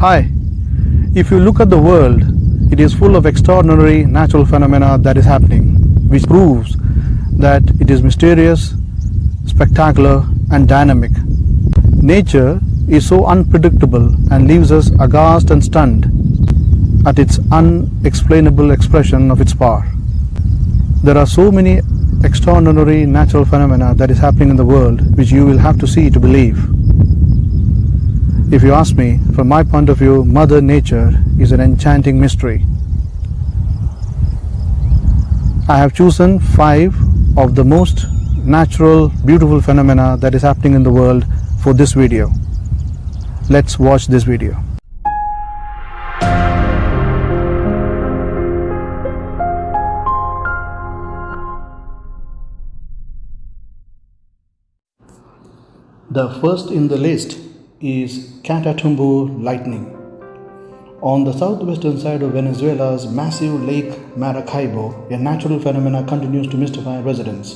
Hi, if you look at the world, it is full of extraordinary natural phenomena that is happening, which proves that it is mysterious, spectacular, and dynamic. Nature is so unpredictable and leaves us aghast and stunned at its unexplainable expression of its power. There are so many extraordinary natural phenomena that is happening in the world which you will have to see to believe. If you ask me, from my point of view, Mother Nature is an enchanting mystery. I have chosen 5 of the most natural, beautiful phenomena that is happening in the world for this video. Let's watch this video. The first in the list is Katatumbu Lightning. On the southwestern side of Venezuela's massive Lake Maracaibo, a natural phenomena continues to mystify residents.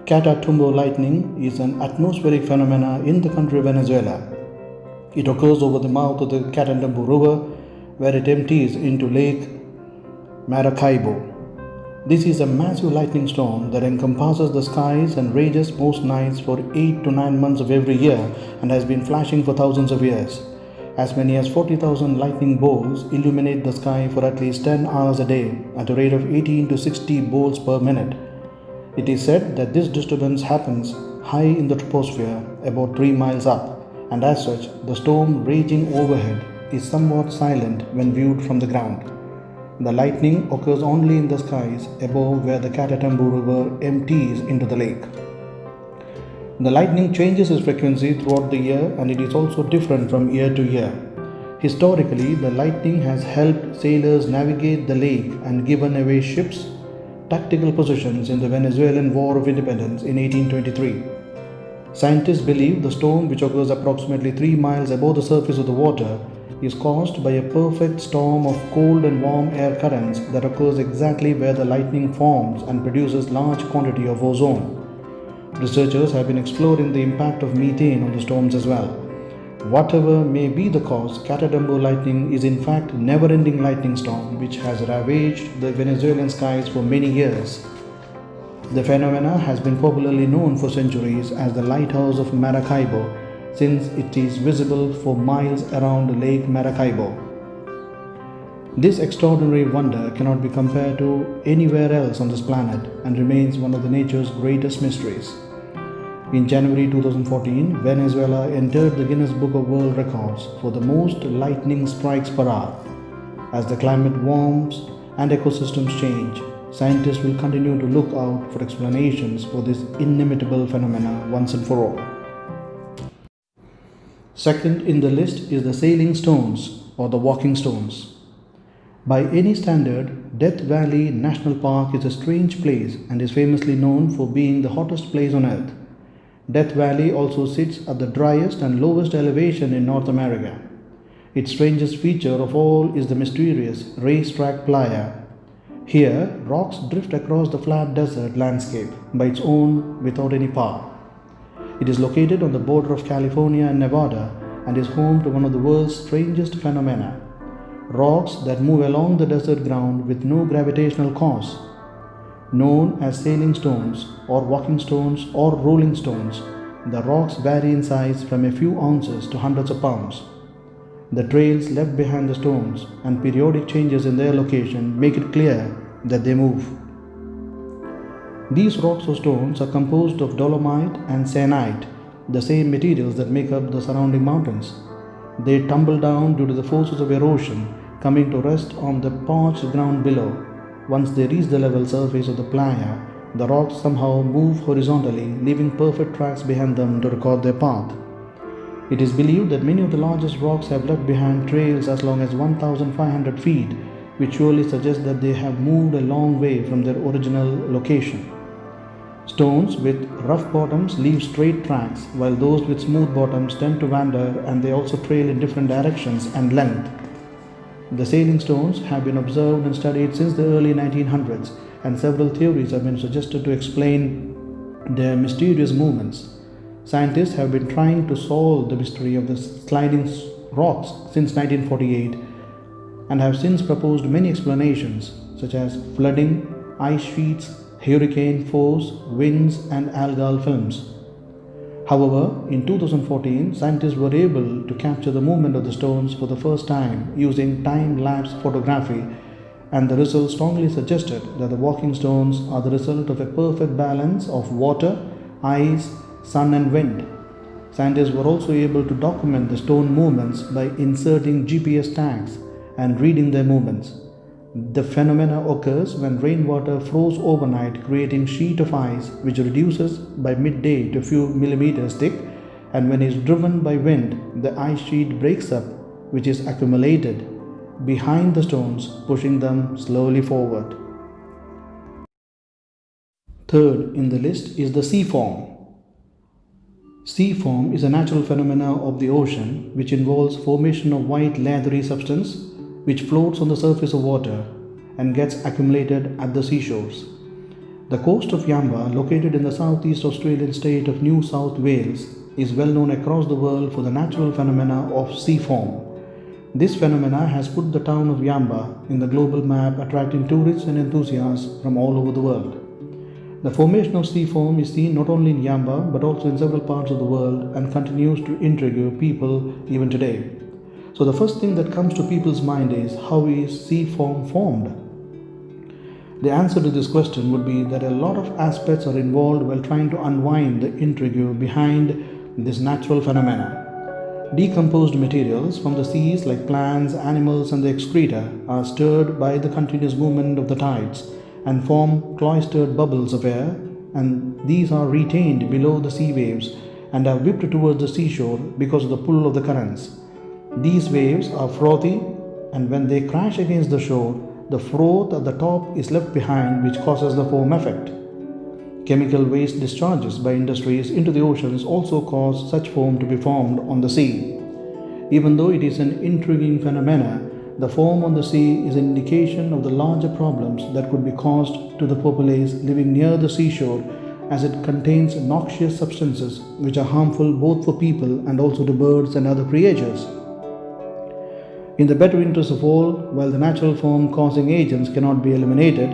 Katatumbu Lightning is an atmospheric phenomena in the country of Venezuela. It occurs over the mouth of the Katatumbu River, where it empties into Lake Maracaibo. This is a massive lightning storm that encompasses the skies and rages most nights for 8 to 9 months of every year and has been flashing for thousands of years. As many as 40,000 lightning bolts illuminate the sky for at least 10 hours a day at a rate of 18 to 60 bolts per minute. It is said that this disturbance happens high in the troposphere, about 3 miles up, and as such, the storm raging overhead is somewhat silent when viewed from the ground. The lightning occurs only in the skies above where the Katatumbu River empties into the lake. The lightning changes its frequency throughout the year, and it is also different from year to year. Historically, the lightning has helped sailors navigate the lake and given away ships' tactical positions in the Venezuelan War of Independence in 1823. Scientists believe the storm, which occurs approximately 3 miles above the surface of the water, is caused by a perfect storm of cold and warm air currents that occurs exactly where the lightning forms and produces large quantity of ozone. Researchers have been exploring the impact of methane on the storms as well. Whatever may be the cause, Katatumbu lightning is in fact a never-ending lightning storm which has ravaged the Venezuelan skies for many years. The phenomena has been popularly known for centuries as the Lighthouse of Maracaibo, since it is visible for miles around Lake Maracaibo. This extraordinary wonder cannot be compared to anywhere else on this planet and remains one of nature's greatest mysteries. In January 2014, Venezuela entered the Guinness Book of World Records for the most lightning strikes per hour. As the climate warms and ecosystems change, scientists will continue to look out for explanations for this inimitable phenomena once and for all. Second in the list is the sailing stones or the walking stones. By any standard, Death Valley National Park is a strange place and is famously known for being the hottest place on earth. Death Valley also sits at the driest and lowest elevation in North America. Its strangest feature of all is the mysterious racetrack playa. Here, rocks drift across the flat desert landscape by its own without any power. It is located on the border of California and Nevada and is home to one of the world's strangest phenomena: rocks that move along the desert ground with no gravitational cause. Known as sailing stones or walking stones or rolling stones, the rocks vary in size from a few ounces to hundreds of pounds. The trails left behind the stones and periodic changes in their location make it clear that they move. These rocks or stones are composed of dolomite and syenite, the same materials that make up the surrounding mountains. They tumble down due to the forces of erosion, coming to rest on the parched ground below. Once they reach the level surface of the playa, the rocks somehow move horizontally, leaving perfect tracks behind them to record their path. It is believed that many of the largest rocks have left behind trails as long as 1,500 feet, which surely suggests that they have moved a long way from their original location. Stones with rough bottoms leave straight tracks, while those with smooth bottoms tend to wander, and they also trail in different directions and length. The sailing stones have been observed and studied since the early 1900s, and several theories have been suggested to explain their mysterious movements. Scientists have been trying to solve the mystery of the sliding rocks since 1948 and have since proposed many explanations such as flooding, ice sheets, hurricane force, winds, and algal films. However, in 2014, scientists were able to capture the movement of the stones for the first time using time-lapse photography, and the results strongly suggested that the walking stones are the result of a perfect balance of water, ice, sun, and wind. Scientists were also able to document the stone movements by inserting GPS tags and reading their movements. The phenomena occurs when rainwater flows overnight, creating sheet of ice which reduces by midday to a few millimeters thick, and when it is driven by wind, the ice sheet breaks up, which is accumulated behind the stones, pushing them slowly forward. Third in the list is the sea form. Sea foam is a natural phenomenon of the ocean which involves formation of white leathery substance which floats on the surface of water and gets accumulated at the seashores. The coast of Yamba, located in the southeast Australian state of New South Wales, is well known across the world for the natural phenomena of sea foam. This phenomena has put the town of Yamba in the global map, attracting tourists and enthusiasts from all over the world. The formation of sea foam is seen not only in Yamba but also in several parts of the world and continues to intrigue people even today. So the first thing that comes to people's mind is, how is sea foam formed? The answer to this question would be that a lot of aspects are involved while trying to unwind the intrigue behind this natural phenomena. Decomposed materials from the seas like plants, animals and the excreta are stirred by the continuous movement of the tides and form cloistered bubbles of air, and these are retained below the sea waves and are whipped towards the seashore because of the pull of the currents. These waves are frothy, and when they crash against the shore, the froth at the top is left behind, which causes the foam effect. Chemical waste discharges by industries into the oceans also cause such foam to be formed on the sea. Even though it is an intriguing phenomena, the foam on the sea is an indication of the larger problems that could be caused to the populace living near the seashore, as it contains noxious substances which are harmful both for people and also to birds and other creatures. In the better interest of all, while the natural foam causing agents cannot be eliminated,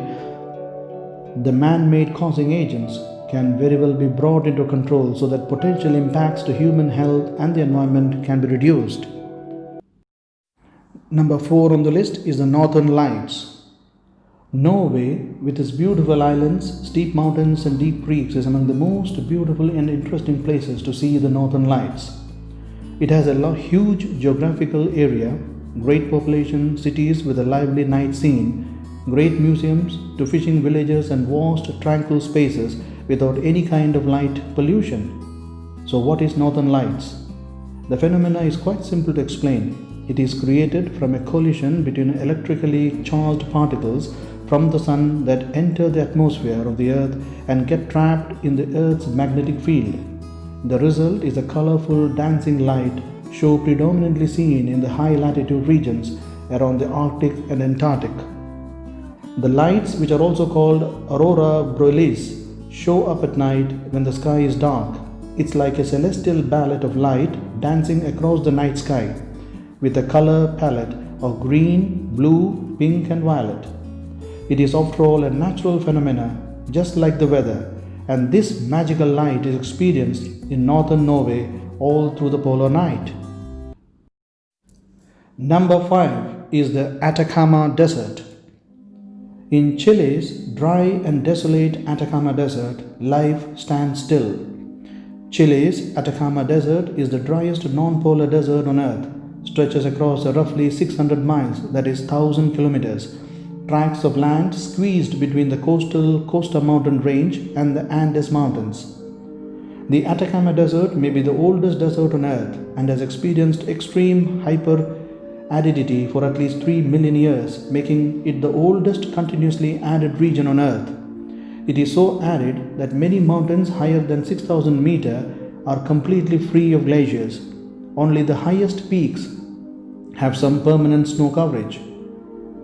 the man-made causing agents can very well be brought into control so that potential impacts to human health and the environment can be reduced. Number 4 on the list is the Northern Lights. Norway, with its beautiful islands, steep mountains and deep creeks, is among the most beautiful and interesting places to see the Northern Lights. It has a huge geographical area, great population, cities with a lively night scene, great museums to fishing villages and vast tranquil spaces without any kind of light pollution. So what is Northern Lights? The phenomena is quite simple to explain. It is created from a collision between electrically charged particles from the sun that enter the atmosphere of the earth and get trapped in the earth's magnetic field. The result is a colorful dancing light show predominantly seen in the high latitude regions around the Arctic and Antarctic. The lights, which are also called aurora borealis, show up at night when the sky is dark. It's like a celestial ballet of light dancing across the night sky with a color palette of green, blue, pink and violet. It is after all a natural phenomena just like the weather, and this magical light is experienced in northern Norway all through the polar night. Number 5 is the Atacama Desert. In Chile's dry and desolate Atacama Desert, life stands still. Chile's Atacama Desert is the driest non-polar desert on Earth, stretches across a roughly 600 miles, that is 1,000 kilometers, tracts of land squeezed between the coastal Costa mountain range and the Andes Mountains. The Atacama Desert may be the oldest desert on Earth and has experienced extreme hyper-aridity for at least 3 million years, making it the oldest continuously arid region on Earth. It is so arid that many mountains higher than 6,000 meters are completely free of glaciers. Only the highest peaks have some permanent snow coverage.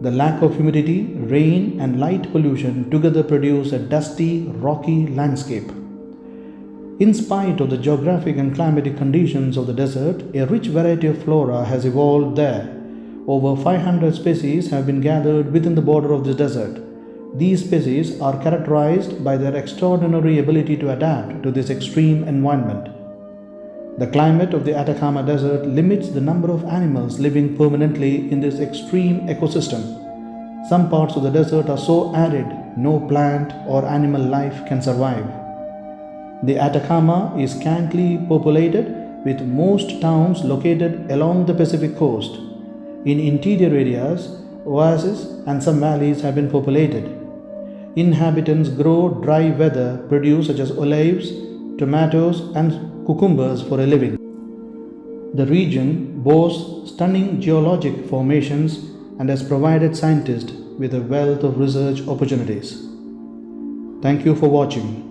The lack of humidity, rain, and light pollution together produce a dusty, rocky landscape. In spite of the geographic and climatic conditions of the desert, a rich variety of flora has evolved there. Over 500 species have been gathered within the border of the desert. These species are characterized by their extraordinary ability to adapt to this extreme environment. The climate of the Atacama Desert limits the number of animals living permanently in this extreme ecosystem. Some parts of the desert are so arid, no plant or animal life can survive. The Atacama is scantily populated, with most towns located along the Pacific coast. In interior areas, oases and some valleys have been populated. Inhabitants grow dry weather produce such as olives, tomatoes, and cucumbers for a living. The region boasts stunning geologic formations and has provided scientists with a wealth of research opportunities. Thank you for watching.